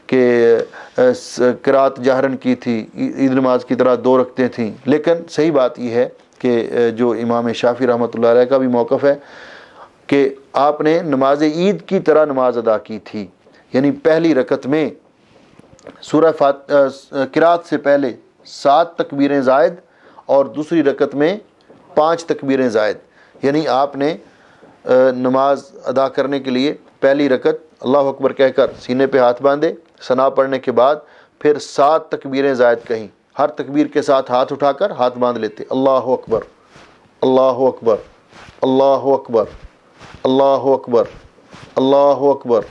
کہ قرات جہرن کی تھی، عید نماز کی طرح 2 رکعتیں تھیں، لیکن صحیح بات یہ ہے کہ جو امام شافعی رحمۃ اللہ علیہ کا بھی موقف ہے کہ آپ نے نماز عید کی طرح نماز ادا کی تھی، یعنی پہلی رکعت میں سورہ قرات سے پہلے 7 تکبیریں زائد اور دوسری رکعت میں 5 تکبیریں زائد، یعنی آپ نے نماز ادا کرنے کے لیے پہلی رکعت اللہ اکبر کہہ کر سینے پہ ہاتھ باندھے، ثنا پڑھنے کے بعد پھر 7 تکبیریں زائد کہیں، ہر تکبیر کے ساتھ ہاتھ اٹھا کر ہاتھ باندھ لیتے، اللہ اکبر اللہ اکبر اللہ اکبر اللہ اکبر اللہ اکبر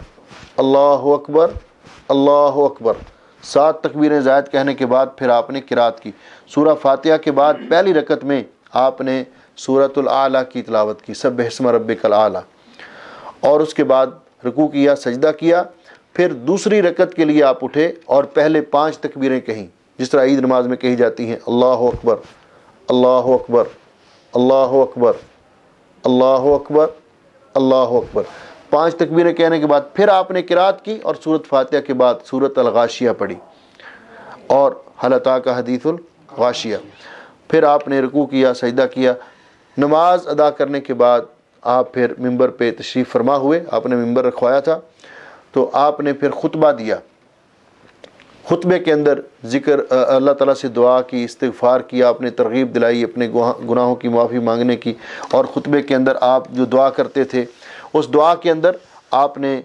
اللہ اکبر اللہ اکبر، 7 تکبیریں زائد کہنے کے بعد پھر آپ نے قرات کی۔ سورہ فاتحہ کے بعد پہلی رکعت میں آپ نے سورۃ الاعلیٰ کی تلاوت کی، سبح اسم ربک الاعلیٰ، اور اس کے بعد رکوع کیا، سجدہ کیا، پھر دوسری رکعت کے لیے آپ اٹھے اور پہلے 5 تکبیریں کہیں جس طرح عید نماز میں کہی جاتی ہیں، اللہ اکبر اللہ اکبر اللہ اکبر اللہ اکبر اللہ اکبر، 5 تکبیریں کہنے کے بعد پھر آپ نے قرات کی اور سورۃ فاتحہ کے بعد سورۃ الغاشیہ پڑھی اور هل اتاک حدیث الغاشیہ، پھر آپ نے رکوع کیا، سجدہ کیا۔ نماز ادا کرنے کے بعد آپ پھر ممبر پہ تشریف فرما ہوئے، آپ نے ممبر رکھوایا تھا، تو آپ نے پھر خطبہ دیا، خطبے کے اندر ذکر اللہ تعالیٰ سے دعا کی، استغفار کیا، آپ نے ترغیب دلائی اپنے گناہوں کی معافی مانگنے کی، اور خطبے کے اندر آپ جو دعا کرتے تھے اس دعا کے اندر آپ نے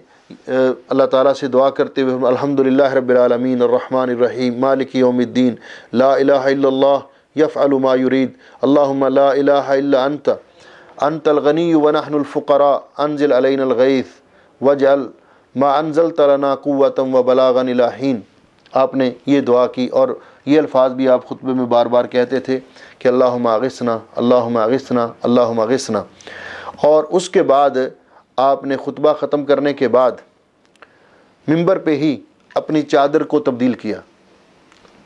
اللہ تعالیٰ سے دعا کرتے ہوئے الحمدللہ رب العالمین الرحمن الرحیم مالک یوم الدین لا الہ الا اللہ یفعل ما یرید اللہم لا الہ الا انت الغنی ونحن الفقراء انزل علینا الغیث واجعل ما انزلت لنا قوتا وبلاغا الی حین۔ آپ نے یہ دعا کی، اور یہ الفاظ بھی آپ خطبے میں بار بار کہتے تھے کہ اللہم اغثنا اللہم اغثنا اللہم اغثنا۔ اور اس کے بعد آپ نے خطبہ ختم کرنے کے بعد ممبر پہ ہی اپنی چادر کو تبدیل کیا،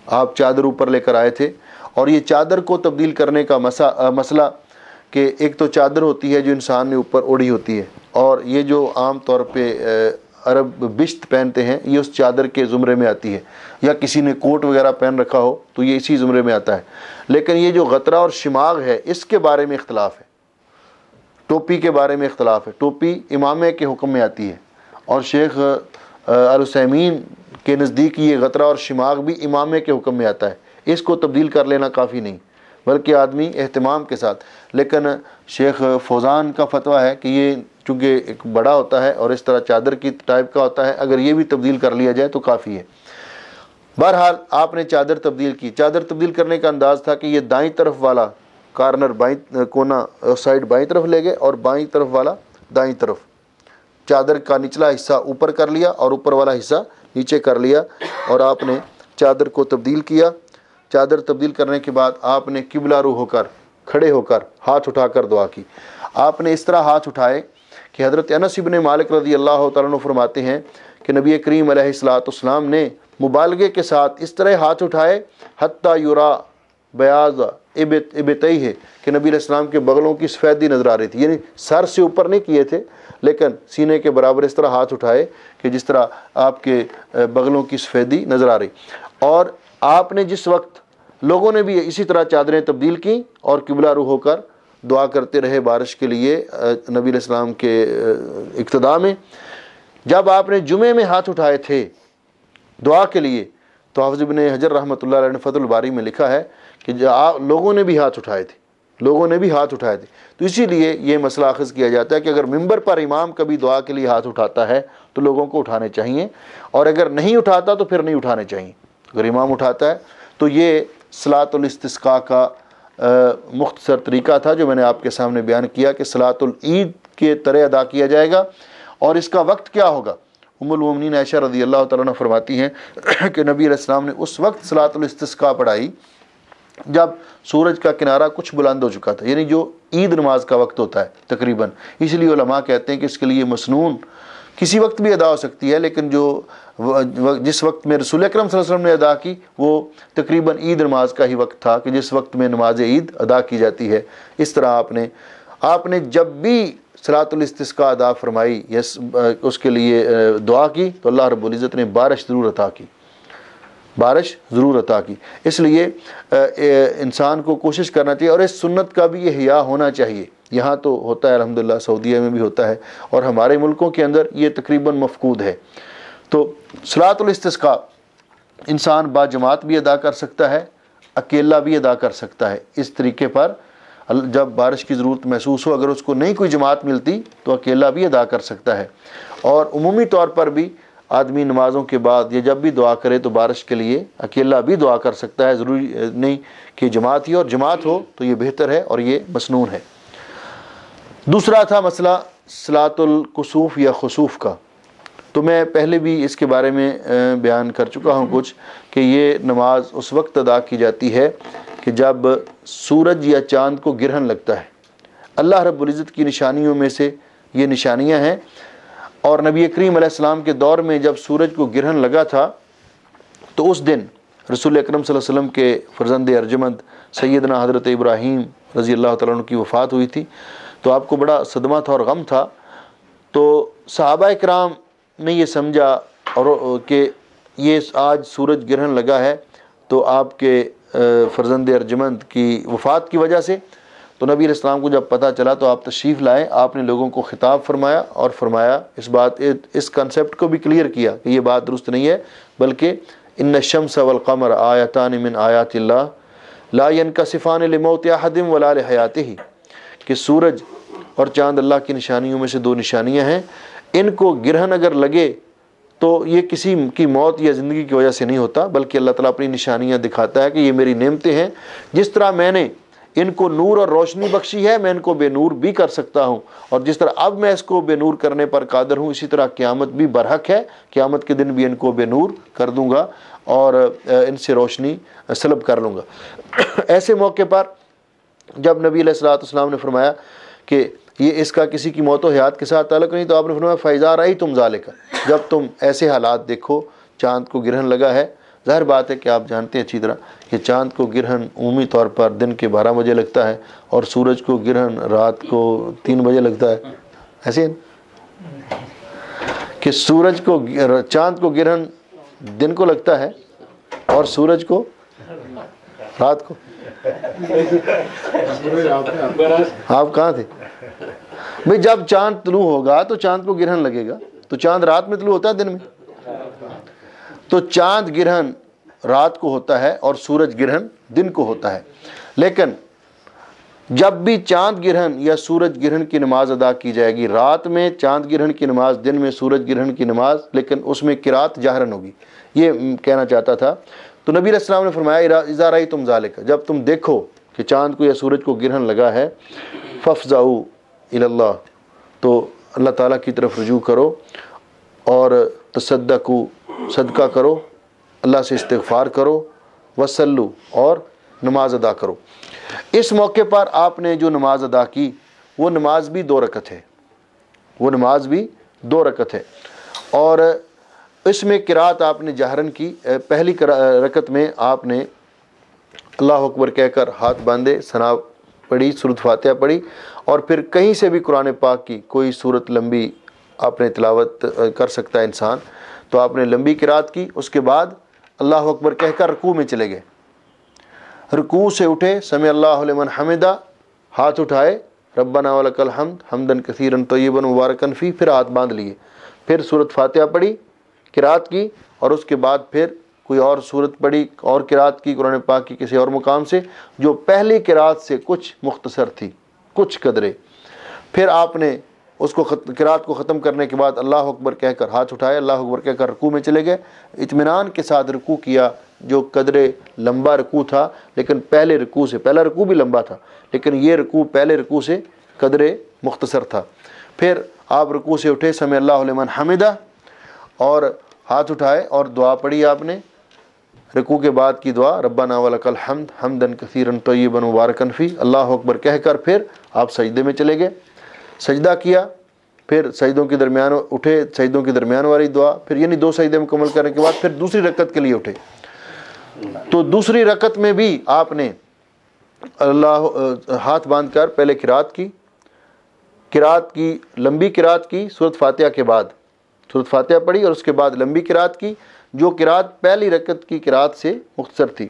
آپ چادر اوپر لے کر آئے تھے، اور یہ چادر کو تبدیل کرنے کا مسئلہ کہ ایک تو چادر ہوتی ہے جو انسان نے اوپر اوڑھی ہوتی ہے، اور یہ جو عام طور پہ عرب بشت پہنتے ہیں یہ اس چادر کے زمرے میں آتی ہے، یا کسی نے کوٹ وغیرہ پہن رکھا ہو تو یہ اسی زمرے میں آتا ہے، لیکن یہ جو غطرہ اور شماغ ہے اس کے بارے میں اختلاف ہے، ٹوپی کے بارے میں اختلاف ہے، ٹوپی امامے کے حکم میں آتی ہے، اور شیخ العثیمین کے نزدیک یہ غطرہ اور شماغ بھی امامے کے حکم میں آتا ہے، اس کو تبدیل کر لینا کافی نہیں بلکہ آدمی اہتمام کے ساتھ، لیکن شیخ فوزان کا فتویٰ ہے کہ یہ چونکہ ایک بڑا ہوتا ہے اور اس طرح چادر کی ٹائپ کا ہوتا ہے، اگر یہ بھی تبدیل کر لیا جائے تو کافی ہے۔ بہرحال آپ نے چادر تبدیل کی، چادر تبدیل کرنے کا انداز تھا کہ یہ دائیں طرف والا کارنر بائیں کونا سائڈ بائیں طرف لے گئے اور بائیں طرف والا دائیں طرف، چادر کا نچلا حصہ اوپر کر لیا اور اوپر والا حصہ نیچے کر لیا، اور آپ نے چادر کو تبدیل کیا۔ چادر تبدیل کرنے کے بعد آپ نے قبلہ رو ہو کر کھڑے ہو کر ہاتھ اٹھا کر دعا کی۔ آپ نے اس طرح ہاتھ اٹھائے کہ حضرت انس بن مالک رضی اللہ تعالیٰ عنہ فرماتے ہیں کہ نبی کریم علیہ السلام نے مبالغے کے ساتھ اس طرح ہاتھ اٹھائے حتیٰ یرا بیاض ابطیہ، کہ نبی علیہ السلام کے بغلوں کی سفیدی نظر آ رہی تھی، یعنی سر سے اوپر نہیں کیے تھے لیکن سینے کے برابر اس طرح ہاتھ اٹھائے کہ جس طرح آپ کے بغلوں کی سفیدی نظر آ رہی۔ اور آپ نے جس وقت لوگوں نے بھی اسی طرح چادریں تبدیل کی اور قبلہ رو ہو کر دعا کرتے رہے بارش کے لیے نبی علیہ السلام کے اقتداء میں۔ جب آپ نے جمعے میں ہاتھ اٹھائے تھے دعا کے لیے تو حافظ ابن حجر رحمۃ اللہ علیہ نے فتح الباری میں لکھا ہے کہ لوگوں نے بھی ہاتھ اٹھائے تھے، لوگوں نے بھی ہاتھ اٹھائے تھے، تو اسی لیے یہ مسئلہ اخذ کیا جاتا ہے کہ اگر ممبر پر امام کبھی دعا کے لیے ہاتھ اٹھاتا ہے تو لوگوں کو اٹھانے چاہیے، اور اگر نہیں اٹھاتا تو پھر نہیں اٹھانے چاہیے۔ اگر امام اٹھاتا ہے تو یہ صلاۃ الاستسقاء کا مختصر طریقہ تھا جو میں نے آپ کے سامنے بیان کیا کہ صلاۃ العید کے طرح ادا کیا جائے گا، اور اس کا وقت کیا ہوگا۔ ام المومنین عائشہ رضی اللہ تعالیٰ عنہ فرماتی ہیں کہ نبی علیہ السلام نے اس وقت صلاۃ الاستسقاء پڑھائی جب سورج کا کنارہ کچھ بلند ہو چکا تھا، یعنی جو عید نماز کا وقت ہوتا ہے تقریباً۔ اس لیے علماء کہتے ہیں کہ اس کے لیے مسنون کسی وقت بھی ادا ہو سکتی ہے، لیکن جو جس وقت میں رسول اکرم صلی اللہ علیہ وسلم نے ادا کی وہ تقریباً عید نماز کا ہی وقت تھا کہ جس وقت میں نماز عید ادا کی جاتی ہے۔ اس طرح آپ نے جب بھی صلاۃ الاستسقاء ادا فرمائی یا اس کے لیے دعا کی تو اللہ رب العزت نے بارش ضرور عطا کی، بارش ضرور عطا کی۔ اس لیے انسان کو کوشش کرنا چاہیے، اور اس سنت کا بھی یہ حیا ہونا چاہیے۔ یہاں تو ہوتا ہے الحمدللہ، سعودیہ میں بھی ہوتا ہے، اور ہمارے ملکوں کے اندر یہ تقریباً مفقود ہے۔ تو صلاۃ الاستسقاء انسان با جماعت بھی ادا کر سکتا ہے، اکیلا بھی ادا کر سکتا ہے۔ اس طریقے پر جب بارش کی ضرورت محسوس ہو، اگر اس کو نہیں کوئی جماعت ملتی تو اکیلا بھی ادا کر سکتا ہے۔ اور عمومی طور پر بھی آدمی نمازوں کے بعد یا جب بھی دعا کرے تو بارش کے لیے اکیلا بھی دعا کر سکتا ہے، ضروری نہیں کہ جماعت ہی، اور جماعت ہو تو یہ بہتر ہے اور یہ مسنون ہے۔ دوسرا تھا مسئلہ صلاۃ الکسوف یا خسوف کا، تو میں پہلے بھی اس کے بارے میں بیان کر چکا ہوں کچھ، کہ یہ نماز اس وقت ادا کی جاتی ہے کہ جب سورج یا چاند کو گرہن لگتا ہے۔ اللہ رب العزت کی نشانیوں میں سے یہ نشانیاں ہیں، اور نبی کریم علیہ السلام کے دور میں جب سورج کو گرہن لگا تھا تو اس دن رسول اکرم صلی اللہ علیہ وسلم کے فرزند ارجمند سیدنا حضرت ابراہیم رضی اللہ تعالیٰ عنہ کی وفات ہوئی تھی، تو آپ کو بڑا صدمہ تھا اور غم تھا۔ تو صحابہ کرام نے یہ سمجھا اور کہ یہ آج سورج گرہن لگا ہے تو آپ کے فرزند ارجمند کی وفات کی وجہ سے۔ تو نبی علیہ السلام کو جب پتہ چلا تو آپ تشریف لائے، آپ نے لوگوں کو خطاب فرمایا اور فرمایا اس کنسیپٹ کو بھی کلیئر کیا کہ یہ بات درست نہیں ہے، بلکہ ان الشمس والقمر آیتان من آیات اللہ لا ينکسفان لموت احد ولا لحیاتہ، کہ سورج اور چاند اللہ کی نشانیوں میں سے دو نشانیاں ہیں، ان کو گرہن اگر لگے تو یہ کسی کی موت یا زندگی کی وجہ سے نہیں ہوتا، بلکہ اللہ تعالیٰ اپنی نشانیاں دکھاتا ہے کہ یہ میری نعمتیں ہیں، جس طرح میں نے ان کو نور اور روشنی بخشی ہے میں ان کو بے نور بھی کر سکتا ہوں، اور جس طرح اب میں اس کو بے نور کرنے پر قادر ہوں اسی طرح قیامت بھی برحق ہے، قیامت کے دن بھی ان کو بے نور کر دوں گا اور ان سے روشنی سلب کر لوں گا۔ ایسے موقع پر جب نبی علیہ الصلوۃ والسلام نے فرمایا کہ یہ اس کا کسی کی موت و حیات کے ساتھ تعلق نہیں، تو آپ نے فرمایا فَإِذَا رَأَيْتُمْ ذَلِكَ، جب تم ایسے حالات دیکھو، چاند کو گرہن لگا ہے، ظاہر بات ہے کہ آپ جانتے ہیں اچھی طرح کہ چاند کو گرہن عمومی طور پر دن کے 12 بجے لگتا ہے اور سورج کو گرہن رات کو 3 بجے لگتا ہے، ایسے کہ سورج کو چاند کو گرہن دن کو لگتا ہے اور سورج کو رات کو۔ آپ کہاں تھے بھئی؟ جب چاند طلوع ہوگا تو چاند کو گرہن لگے گا، تو چاند رات میں طلوع ہوتا ہے دن میں؟ تو چاند گرہن رات کو ہوتا ہے اور سورج گرہن دن کو ہوتا ہے، لیکن جب بھی چاند گرہن یا سورج گرہن کی نماز ادا کی جائے گی، رات میں چاند گرہن کی نماز، دن میں سورج گرہن کی نماز، لیکن اس میں قرات جہرن ہوگی، یہ کہنا چاہتا تھا۔ تو نبی علیہ السلام نے فرمایا اذا رأیتم ذالک، جب تم دیکھو کہ چاند کو یا سورج کو گرہن لگا ہے، فافزعوا الی اللہ، تو اللہ تعالیٰ کی طرف رجوع کرو اور تصدقوا، صدقہ کرو، اللہ سے استغفار کرو، وصلوا، اور نماز ادا کرو۔ اس موقع پر آپ نے جو نماز ادا کی وہ نماز بھی 2 رکعت ہے، وہ نماز بھی 2 رکعت ہے، اور اس میں قرات آپ نے جہرن کی۔ پہلی رکعت میں آپ نے اللہ اکبر کہہ کر ہاتھ باندھے، ثنا پڑھی، سورۃ فاتحہ پڑھی، اور پھر کہیں سے بھی قرآن پاک کی کوئی سورت لمبی آپ نے تلاوت کر سکتا ہے انسان، تو آپ نے لمبی قرات کی۔ اس کے بعد اللہ اکبر کہہ کر رکوع میں چلے گئے، رکوع سے اٹھے، سمع اللہ لمن حمدہ، ہاتھ اٹھائے، ربنا ولک الحمد حمدا کثیرا طیبا مبارکا فیہ، پھر ہاتھ باندھ لیے، پھر سورۃ فاتحہ پڑھی، قرات کی، اور اس کے بعد پھر کوئی اور سورت پڑھی اور قرات کی قرآن پاک کی کسی اور مقام سے جو پہلی قرات سے کچھ مختصر تھی، کچھ قدرے۔ پھر آپ نے اس کو قرات کو ختم کرنے کے بعد اللہ اکبر کہہ کر ہاتھ اٹھائے، اللہ اکبر کہہ کر رکوع میں چلے گئے، اطمینان کے ساتھ رکوع کیا، جو قدرے لمبا رکوع تھا، لیکن پہلے رکوع سے، پہلا رکوع بھی لمبا تھا لیکن یہ رکوع پہلے رکوع سے قدرے مختصر تھا۔ پھر آپ رکوع سے اٹھے، سمع اللہ لمن حمدہ، اور ہاتھ اٹھائے اور دعا پڑھی آپ نے، رکوع کے بعد کی دعا ربنا ولک الحمد حمدا کثیرا طیبا مبارکا فیہ، اللہ اکبر کہہ کر پھر آپ سجدے میں چلے گئے، سجدہ کیا، پھر سجدوں کے درمیان اٹھے، سجدوں کے درمیان والی دعا، پھر یعنی 2 سجدے مکمل کرنے کے بعد پھر دوسری رکعت کے لیے اٹھے۔ تو دوسری رکعت میں بھی آپ نے اللہ ہاتھ باندھ کر پہلے قرات کی، قرات کی، لمبی قرات کی سورۃ فاتحہ کے بعد، سورۃ فاتحہ پڑھی اور اس کے بعد لمبی قرات کی، جو قرات پہلی رکعت کی قرات سے مختصر تھی۔